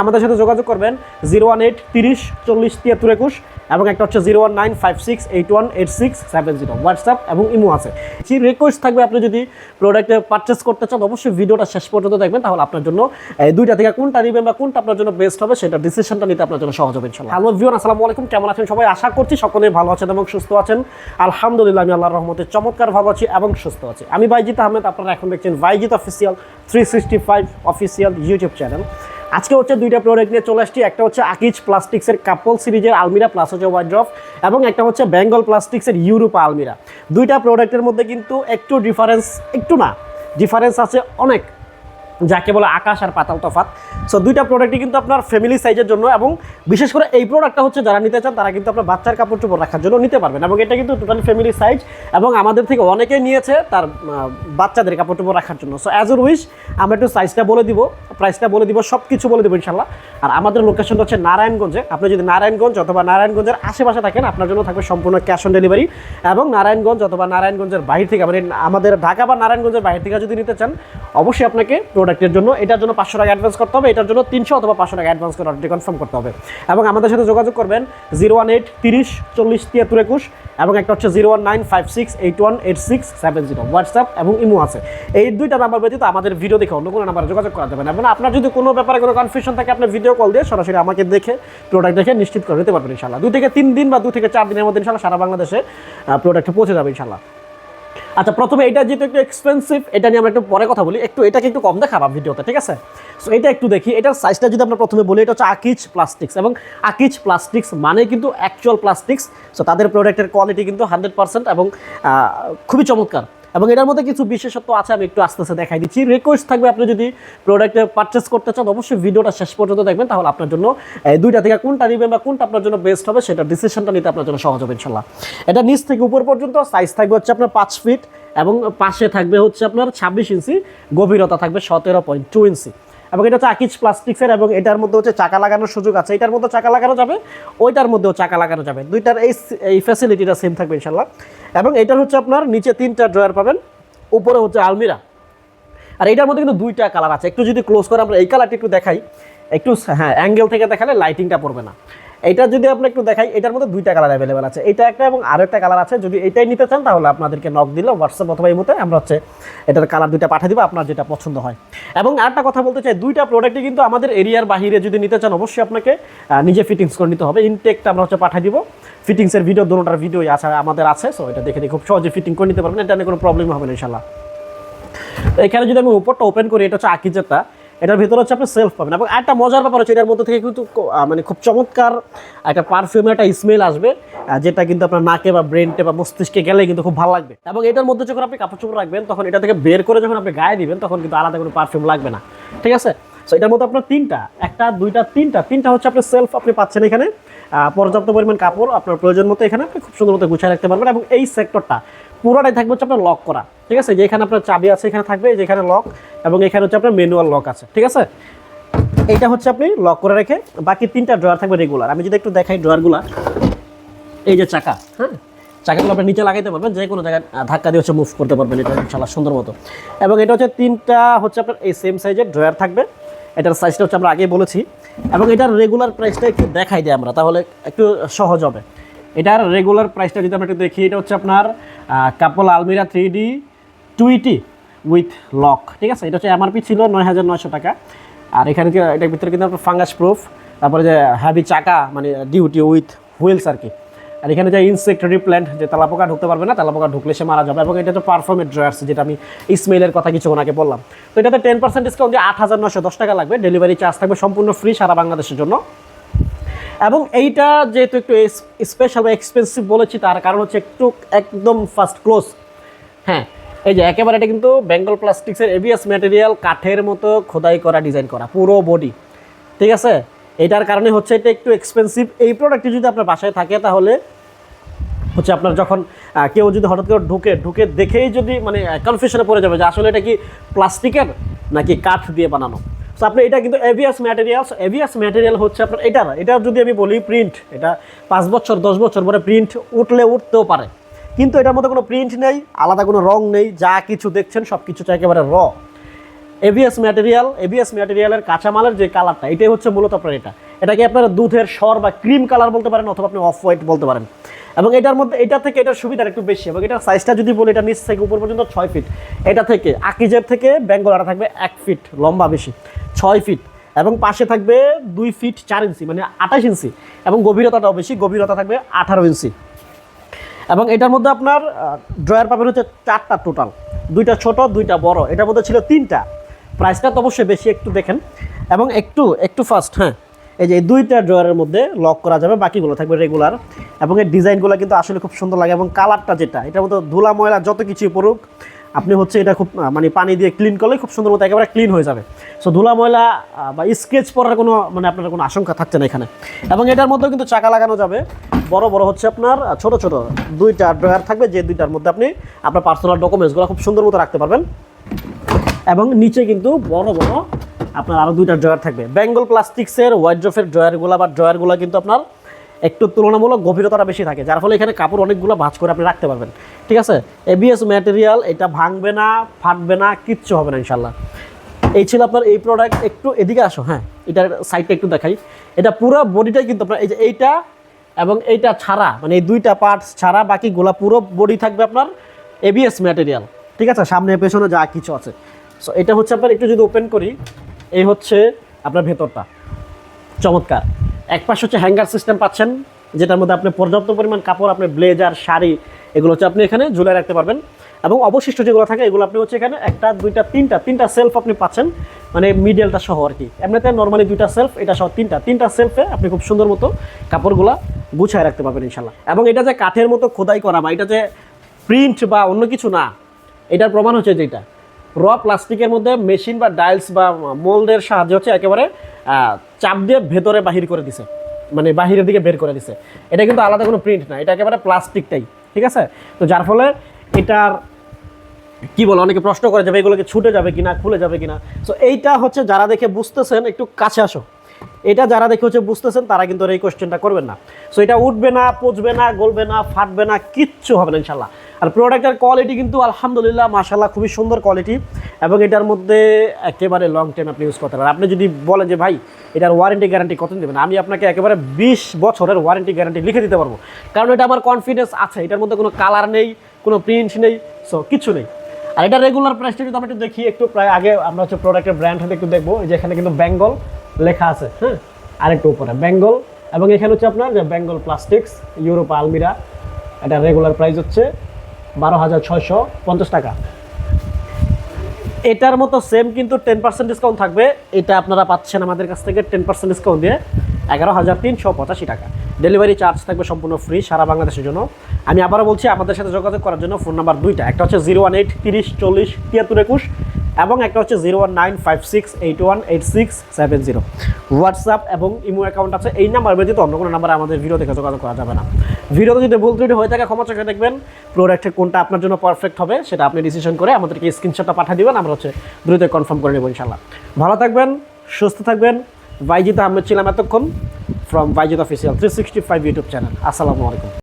আমাদের সাথে যোগাযোগ করবেন 018 30 40 73 21 এবং একটা হচ্ছে 019 56 81 86 70 হোয়াটসঅ্যাপ এবং ইমো আছে। রিকোয়েস্ট থাকবে আপনি যদি প্রোডাক্ট পারচেস করতে চান অবশ্যই ভিডিওটা শেষ পর্যন্ত দেখবেন, তাহলে আপনার জন্য দুইটা থেকে কোনটা নেবেন বা কোনটা আপনার জন্য বেস্ট হবে সেটা ডিসিশনটা নিতে আপনার জন্য সহজ হবে ইনশাআল্লাহ। হ্যালো ভিউয়ার, আসসালামু আলাইকুম, কেমন আছেন সবাই? আশা করছি সকলেই ভালো আছেন এবং সুস্থ আছেন। আলহামদুলিল্লাহ আমি আল্লাহর রহমতে চমৎকার ভালো আছি এবং সুস্থ আছি। আমি বাইজিত আহমেদ, আপনারা এখন দেখছেন বাইজিত অফিসিয়াল 365 অফিসিয়াল ইউটিউব চ্যানেল। আজকে হচ্ছে দুইটা প্রোডাক্ট নিয়ে চলে আসছি। একটা হচ্ছে আকিজ প্লাস্টিক্সের কাপল সিরিজের আলমিরা প্লাস হচ্ছে ওয়ার্ড্রপ এবং একটা হচ্ছে বেঙ্গল প্লাস্টিক্সের ইউরোপা আলমিরা। দুইটা প্রোডাক্টের মধ্যে কিন্তু একটু ডিফারেন্স আছে অনেক, যাকে বলে আকাশ আর পাতাল তফাৎ। সো দুইটা প্রোডাক্টই কিন্তু আপনার ফ্যামিলি সাইজের জন্য, এবং বিশেষ করে এই প্রোডাক্টটা হচ্ছে যারা নিতে চান তারা কিন্তু আপনার বাচ্চার কাপড় চোপড় রাখার জন্য নিতে পারবেন, এবং এটা কিন্তু টোটালি ফ্যামিলি সাইজ এবং আমাদের থেকে অনেকেই নিয়েছে তার বাচ্চাদের কাপড় চোপড় রাখার জন্য। সো অ্যাজ এর উইশ আমরা একটু সাইজটা বলে দিব, প্রাইসটা বলে দিব, সব কিছু বলে দেবো ইনশাল্লাহ। আর আমাদের লোকেশনটা হচ্ছে নারায়ণগঞ্জে। আপনি যদি নারায়ণগঞ্জ অথবা নারায়ণগঞ্জের আশেপাশে থাকেন আপনার জন্য থাকবে সম্পূর্ণ ক্যাশ অন ডেলিভারি, এবং নারায়ণগঞ্জ অথবা নারায়ণগঞ্জের বাইরে থেকে, মানে আমাদের ঢাকা বা নারায়ণগঞ্জের বাইরে থেকে যদি নিতে চান অবশ্যই আপনাকে প্রোডাক্টের জন্য এটার জন্য 500 টাকা অ্যাডভান্স করতে হবে, এটার জন্য 300 অথবা 500 টাকা অ্যাডভান্স করে অর্ডারটি কনফার্ম করতে হবে। এবং আমাদের সাথে যোগাযোগ করবেন 018 30 40 73 21 এবং একটা হচ্ছে 019 56 81 86 70 হোয়াটসঅ্যাপ এবং ইমো আছে। এই দুইটা নাম্বার ব্যতীত আমাদের ভিডিও দেখে অন্য কোনো নাম্বারে যোগাযোগ করা যাবে না। এবং আপনার যদি কোনো ব্যাপারে কোনো কনফিউশন থাকে আপনি ভিডিও কল দিয়ে সরাসরি আমাকে দেখে প্রোডাক্ট দেখে নিশ্চিত করে নিতে পারবেন ইনশাল্লাহ। 2 থেকে 3 দিন বা 2 থেকে 4 দিনের মধ্যে ইনশাল্লাহ সারা বাংলাদেশে প্রোডাক্টে পৌঁছে যাবে ইনশাল্লাহ। আচ্ছা, প্রথমে এটা যেহেতু একটু এক্সপেন্সিভ, এটা নিয়ে আমরা একটু পরে কথা বলি। এটাকে একটু কম দেখাবো ভিডিওতে, ঠিক আছে? সো এটা একটু দেখি, এটার সাইজটা যদি আমরা প্রথমে বলি, এটা হচ্ছে আকিজ প্লাস্টিক্স, এবং আকিজ প্লাস্টিক্স মানে কিন্তু অ্যাকচুয়াল প্লাস্টিক্স। সো তাদের প্রোডাক্টের কোয়ালিটি কিন্তু 100% এবং খুবই চমৎকার, এবং এটার মধ্যে কিছু বিশেষত্ব আছে, আমি একটু আস্তে আস্তে দেখাই দিচ্ছি। রিকোয়েস্ট থাকবে আপনি যদি প্রোডাক্ট পারচেস করতে চান অবশ্যই ভিডিওটা শেষ পর্যন্ত দেখবেন, তাহলে আপনার জন্য দুইটা থেকে কোনটা নেবেন বা কোনটা আপনার জন্য বেস্ট হবে সেটা ডিসিশনটা নিতে আপনার জন্য সহজ হবে ইনশাল্লাহ। এটা নিচ থেকে উপর পর্যন্ত সাইজ থাকবে হচ্ছে আপনার 5 ফিট, এবং পাশে থাকবে হচ্ছে আপনার 26 ইঞ্চি, গভীরতা থাকবে 17.2 ইঞ্চি। এবং এটা হচ্ছে আকিজ প্লাস্টিক্সের, এবং এটার মধ্যে হচ্ছে চাকা লাগানোর সুযোগ আছে। এটার মধ্যে চাকা লাগানো যাবে, ওইটার মধ্যেও চাকা লাগানো যাবে, দুইটার এই ফ্যাসিলিটিটা সেম থাকবে ইনশাল্লাহ। এবং এটার হচ্ছে আপনার নিচে 3টা ড্রয়ার পাবেন, উপরে হচ্ছে আলমিরা। আর এটার মধ্যে কিন্তু 2টা কালার আছে। একটু যদি ক্লোজ করে আমরা এই কালারটি একটু দেখাই, একটু হ্যাঁ অ্যাঙ্গেল থেকে দেখালে লাইটিংটা পড়বে না। এটা যদি আমরা একটু দেখাই, এটার মধ্যে 2টা কালার অ্যাভেলেবেল আছে, এটা একটা এবং আরও একটা কালার আছে। যদি এটাই নিতে চান তাহলে আপনাদেরকে নক দিলে হোয়াটসঅ্যাপ অথবা ইমোতে আমরা হচ্ছে এটার কালার 2টা পাঠিয়ে দেবো, আপনার যেটা পছন্দ হয়। এবং আরেকটা কথা বলতে চাই, 2টা প্রোডাক্টই কিন্তু আমাদের এরিয়ার বাইরে যদি নিতে চান অবশ্যই আপনাকে নিজে ফিটিংস করে নিতে হবে। ইনটেকটা আমরা হচ্ছে পাঠিয়ে দিব, ফিটিংসের ভিডিও দুটোটার ভিডিও আছে আমাদের আছে। সো এটা দেখে খুব সহজে ফিটিং করে নিতে পারবেন, এটা নিয়ে কোনো প্রবলেম হবে না ইনশাল্লাহ। এখানে যদি আমি উপরটা ওপেন করি, এটা হচ্ছে আকিজেরটা, এটার ভিতরে হচ্ছে আপনি সেলফ পাবেন। এবং একটা মজার ব্যাপার হচ্ছে এটার মধ্যে থেকে কিন্তু মানে খুব চমৎকার একটা পারফিউমের একটা স্মেল আসবে, যেটা কিন্তু আপনার নাকে বা ব্রেনটে বা মস্তিষ্কে গেলে কিন্তু খুব ভালো লাগবে। এবং এটার মধ্যে যখন আপনি কাপড় চোপড় রাখবেন তখন এটা থেকে বের করে যখন আপনি গায়ে দিবেন তখন কিন্তু আলাদা কোনো পারফিউম লাগবে না, ঠিক আছে? সো এটার মধ্যে আপনার 3টা, একটা 2টা 3টা হচ্ছে আপনার সেলফ আপনি পাচ্ছেন এখানে, পর্যাপ্ত পরিমাণ কাপড় আপনার প্রয়োজন মতো এখানে আপনি খুব সুন্দর মতো গুছিয়ে রাখতে পারবেন। এবং এই সেক্টরটা পুরোটাই থাকবে হচ্ছে আপনার লক করা, ঠিক আছে? যে এখানে আপনার চাবি আছে এখানে থাকবে, যেখানে লক, এবং এখানে হচ্ছে আপনার ম্যানুয়াল লক আছে, ঠিক আছে? এইটা হচ্ছে আপনি লক করে রেখে বাকি 3টা ড্রয়ার থাকবে রেগুলার। আমি যদি একটু দেখাই ড্রয়ারগুলো, এই যে চাকা, হ্যাঁ চাকাগুলো আপনি নিচে লাগাইতে পারবেন, যে কোনো জায়গায় ধাক্কা দিয়ে হচ্ছে মুভ করতে পারবেন এটা ইনশাআল্লাহ সুন্দর মতো। এবং এটা হচ্ছে 3টা হচ্ছে আপনার এই সেম সাইজের ড্রয়ার থাকবে, এটার সাইজটা হচ্ছে আমরা আগেই বলেছি। এবং এটার রেগুলার প্রাইসটা একটু দেখাই দিই আমরা, তাহলে একটু সহজ হবে। এটার রেগুলার প্রাইসটা যদি আমরা একটু দেখি, এটা হচ্ছে আপনার কাপল আলমিরা 3D 2ET উইথ লক, ঠিক আছে? এটা হচ্ছে এমআরপি ছিল 9900 টাকা। আর এখানে এটার ভিতরে কিন্তু আপনার ফাঙ্গাস প্রুফ, তারপরে যে হ্যাভি চাকা মানে ডিউটি উইথ হুইলস আর কি। আর এখানে যে ইনসেক্ট রিপ্লেন্ট, যে তেলাপোকা ঢুকতে পারবে না, তেলাপোকা ঢুকলে সে মারা যাবে। এবং এটা হচ্ছে পারফর্মের ড্রয়ার্স, যেটা আমি স্মেলের কথা কিছুক্ষণ আগে বললাম। তো এটাতে 10% ডিসকাউন্ট দিয়ে 8910 টাকা লাগবে, ডেলিভারি চার্জ থাকবে সম্পূর্ণ ফ্রি সারা বাংলাদেশের জন্য। এবং এইটা যেহেতু একটু স্পেশাল বা এক্সপেন্সিভ বলেছি তার কারণ হচ্ছে একটু একদম ফার্স্ট ক্লোজ, হ্যাঁ এই যে একেবারে এটা কিন্তু বেঙ্গল প্লাস্টিক্সের এবিএস ম্যাটেরিয়াল, কাঠের মতো খোদাই করা, ডিজাইন করা পুরো বডি, ঠিক আছে? এটার কারণে হচ্ছে এটা একটু এক্সপেন্সিভ। এই প্রোডাক্টটি যদি আপনার বাসায় থাকে তাহলে হচ্ছে আপনার যখন কেউ যদি হঠাৎ করে ঢুকে দেখেই যদি মানে কনফিউশনে পড়ে যাবে যে আসলে এটা কি প্লাস্টিকের নাকি কাঠ দিয়ে বানানো। সো আপনি এটা কিন্তু এভিএস ম্যাটেরিয়াল হচ্ছে আপনার এটার যদি আমি বলি প্রিন্ট, এটা 5 বছর 10 বছর পরে প্রিন্ট উঠতেও পারে, কিন্তু এটার মধ্যে কোনো প্রিন্ট নেই, আলাদা কোনো রং নেই, যা কিছু দেখছেন সব কিছু একেবারে র। এবিএস ম্যাটেরিয়ালের কাঁচামালের যে কালারটা, এটাই হচ্ছে মূলত আপনার এটাকে আপনারা দুধের সর বা ক্রিম কালার বলতে পারেন, অথবা আপনি অফ হোয়াইট বলতে পারেন। এবং এটার মধ্যে এটা থেকে এটার সুবিধা একটু বেশি, এবং এটার সাইজটা যদি বলি, এটা নিচ থেকে উপর পর্যন্ত 6 ফিট। এটা থেকে আকিজের থেকে বেঙ্গলাটা থাকবে 1 ফিট লম্বা বেশি, 6 ফিট, এবং পাশে থাকবে 2 ফিট 4 ইঞ্চি, মানে 28 ইঞ্চি, এবং গভীরতাটাও বেশি, গভীরতা থাকবে 18 ইঞ্চি। এবং এটার মধ্যে আপনার ড্রয়ার পাবেন হচ্ছে 4টা টোটাল, 2টা ছোট 2টা বড়। এটার মধ্যে ছিল 3টা। প্রাইসটা তো অবশ্যই বেশি, একটু দেখেন এবং একটু ফাস্ট। হ্যাঁ, এই যে 2টা ড্রয়ারের মধ্যে লক করা যাবে, বাকিগুলো থাকবে রেগুলার। এবং এর ডিজাইনগুলো কিন্তু আসলে খুব সুন্দর লাগে, এবং কালারটা যেটা, এটার মধ্যে ধুলা ময়লা যত কিছু পড়ুক, আপনি হচ্ছে এটা খুব মানে পানি দিয়ে ক্লিন করলে খুব সুন্দর মতো একেবারে ক্লিন হয়ে যাবে। সো ধুলা ময়লা বা স্কেচ পড়ার কোনো মানে আপনার কোনো আশঙ্কা থাকছে না এখানে। এবং এটার মধ্যেও কিন্তু চাকা লাগানো যাবে, বড় বড় হচ্ছে আপনার ছোট 2টা ড্রয়ার থাকবে, যে 2টার মধ্যে আপনি আপনার পার্সোনাল ডকুমেন্টসগুলো খুব সুন্দর মতো রাখতে পারবেন। এবং নিচে কিন্তু বড় আপনার আরও 2টা ড্রয়ার থাকবে। বেঙ্গল প্লাস্টিক্সের ওয়াইড্রোফের ড্রয়ারগুলো কিন্তু আপনার একটু তুলনামূলক গভীরতাটা বেশি থাকে, যার ফলে এখানে কাপড় অনেকগুলো ভাঁজ করে আপনি রাখতে পারবেন। ঠিক আছে, এবিএস ম্যাটেরিয়াল, এটা ভাঙবে না, ফাটবে না, কিচ্ছু হবে না ইনশাল্লাহ। এই ছিল আপনার এই প্রোডাক্ট। একটু এদিকে আসো, হ্যাঁ, এটার সাইডটা একটু দেখাই। এটা পুরো বডিটাই কিন্তু আপনার এই যে এইটা এবং এইটা ছাড়া, মানে এই 2টা পার্টস ছাড়া বাকিগুলা পুরো বডি থাকবে আপনার এবিএস ম্যাটেরিয়াল। ঠিক আছে, সামনে পেছনে যা কিছু আছে। সো এটা হচ্ছে আপনার একটু যদি ওপেন করি, এই হচ্ছে আপনার ভেতরটা, চমৎকার। এক পাশে হচ্ছে হ্যাঙ্গার সিস্টেম পাচ্ছেন, যেটার মধ্যে আপনি পর্যাপ্ত পরিমাণ কাপড়, আপনি ব্লেজার, শাড়ি, এগুলো হচ্ছে আপনি এখানে ঝুলে রাখতে পারবেন। এবং অবশিষ্ট যেগুলো থাকে এগুলো আপনি হচ্ছে এখানে 1টা 2টা 3টা সেলফ আপনি পাচ্ছেন, মানে মিডিয়ালটা সহ আর কি। এমনিতে নর্মালি 2টা সেলফ, এটা সহ 3টা সেলফে আপনি খুব সুন্দর মতো কাপড়গুলো গুছায় রাখতে পারবেন ইনশাল্লাহ। এবং এটা যে কাঠের মতো খোদাই করা বা এটা যে প্রিন্ট বা অন্য কিছু না, এটার প্রমাণ হচ্ছে যেটা র প্লাস্টিকের মধ্যে মেশিন বা ডাইলস বা মোল্ডের সাহায্যে হচ্ছে একেবারে চাপ দিয়ে ভেতরে বাহির করে দিছে, মানে বাহিরের দিকে বের করে দিছে। এটা কিন্তু আলাদা কোনো প্রিন্ট না, এটা একেবারে প্লাস্টিকটাই। ঠিক আছে, তো যার ফলে এটার কি বলে, অনেকে প্রশ্ন করে যাবে এগুলোকে ছুটে যাবে কিনা, খুলে যাবে কিনা। সো এইটা হচ্ছে যারা দেখে বুঝতেছেন, একটু কাছে আসো, এটা যারা দেখে হচ্ছে বুঝতেছেন তারা কিন্তু এই কোয়েশ্চেনটা করবেন না। সো এটা উঠবে না, পচবে না, গলবে না, ফাটবে না, কিচ্ছু হবে না ইনশাল্লাহ। আর প্রোডাক্টের কোয়ালিটি কিন্তু আলহামদুলিল্লাহ মাশাআল্লাহ খুবই সুন্দর কোয়ালিটি, এবং এটার মধ্যে একেবারে লং টাইম আপনি ইউজ করতে পারেন। আপনি যদি বলেন যে ভাই এটার ওয়ারেন্টি গ্যারান্টি কত দেবেন, আমি আপনাকে একেবারে 20 বছরের ওয়ারেন্টি গ্যারান্টি লিখে দিতে পারবো, কারণ এটা আমার কনফিডেন্স আছে। এটার মধ্যে কোনো কালার নেই, কোনো প্রিন্ট নেই, সো কিছু নেই। আর এটা রেগুলার প্রাইসটা যদি আমরা একটু দেখি, একটু প্রায় আগে আমরা হচ্ছে প্রোডাক্টের ব্র্যান্ড হাতে একটু দেখবো, যে এখানে কিন্তু বেঙ্গল লেখা আছে, হ্যাঁ, আরেকটু উপরে বেঙ্গল, এবং এখানে হচ্ছে আপনার যে বেঙ্গল প্লাস্টিক্স ইউরোপা আলমিরা, এটা রেগুলার প্রাইস হচ্ছে 12,650 টাকা। এটার মতো সেম কিন্তু 10% ডিসকাউন্ট থাকবে, এটা আপনারা পাচ্ছেন আমাদের কাছ থেকে 10% ডিসকাউন্ট দিয়ে 11,385 টাকা। ডেলিভারি চার্জ থাকবে সম্পূর্ণ ফ্রি সারা বাংলাদেশের জন্য। আমি আবারও বলছি, আমাদের সাথে যোগাযোগ করার জন্য ফোন নাম্বার 2টা, একটা হচ্ছে 018 30 40 73 21, এবং একটা হচ্ছে 01956818670। হোয়াটসঅ্যাপ এবং ইমো অ্যাকাউন্ট আছে। এই নাম্বার ব্যতীত অন্য কোনো নাম্বারে আমাদের ভিডিও দেখে যোগাযোগ করা যাবে না। ভিডিওতে যদি ভুল ত্রুটি হয়ে থাকে ক্ষমা চোখে দেখবেন। প্রোডাক্টের কোনটা আপনার জন্য পারফেক্ট হবে সেটা আপনি ডিসিশন করে আমাদেরকে স্ক্রিনশটটা পাঠিয়ে দেবেন, আমরা হচ্ছে দ্রুত কনফার্ম করে নেব ইনশাল্লাহ। ভালো থাকবেন, সুস্থ থাকবেন। বাইজিদ আহমেদ ছিলাম এতক্ষণ from Bayjid official 365 YouTube channel. আসসালামু আলাইকুম।